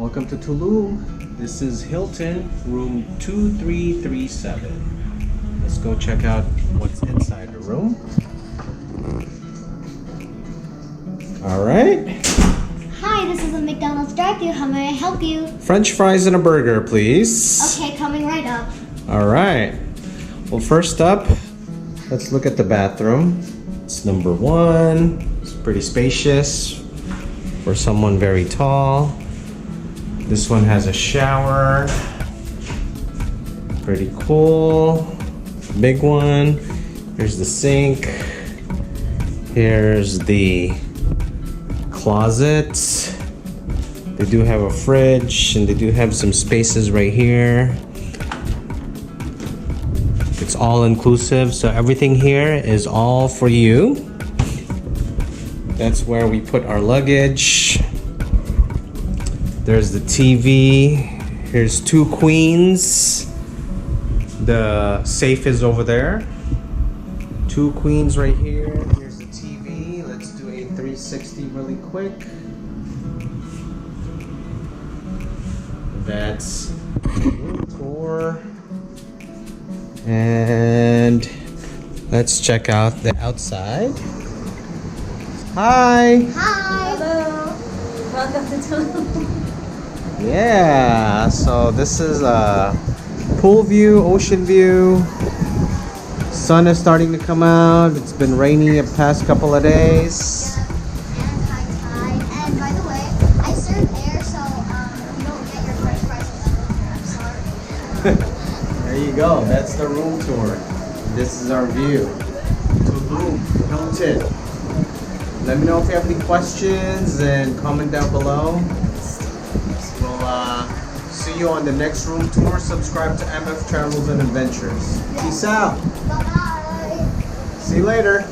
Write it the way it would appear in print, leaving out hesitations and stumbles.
Welcome to Tulum. This is Hilton, room 2337. Let's go check out what's inside the room. All right. Hi, this is a McDonald's drive-thru. How may I help you? French fries and a burger, please. Okay, coming right up. All right. Well, first up, let's look at the bathroom. It's number 1. It's pretty spacious for someone very tall. This one has a shower. Pretty cool. Big one. Here's the sink. Here's the closet. They do have a fridge and they do have some spaces right here. It's all inclusive, so everything here is all for you. That's where we put our luggage. There's the TV. Here's 2 queens. The safe is over there. 2 queens right here. Here's the TV. Let's do a 360 really quick. That's the room tour. And let's check out the outside. Hi! Hi! Hello! Welcome to Tulum. Yeah, so this is a pool view, ocean view. Sun is starting to come out. It's been rainy the past couple of days. And high tide. And by the way, I serve air, so you don't get your french fries with I'm sorry. There you go. That's the room tour. This is our view. Tulum, Hilton. Let me know if you have any questions and comment down below. We'll see you on the next room tour. Subscribe to MF Travels and Adventures. Peace out. Bye-bye. See you later.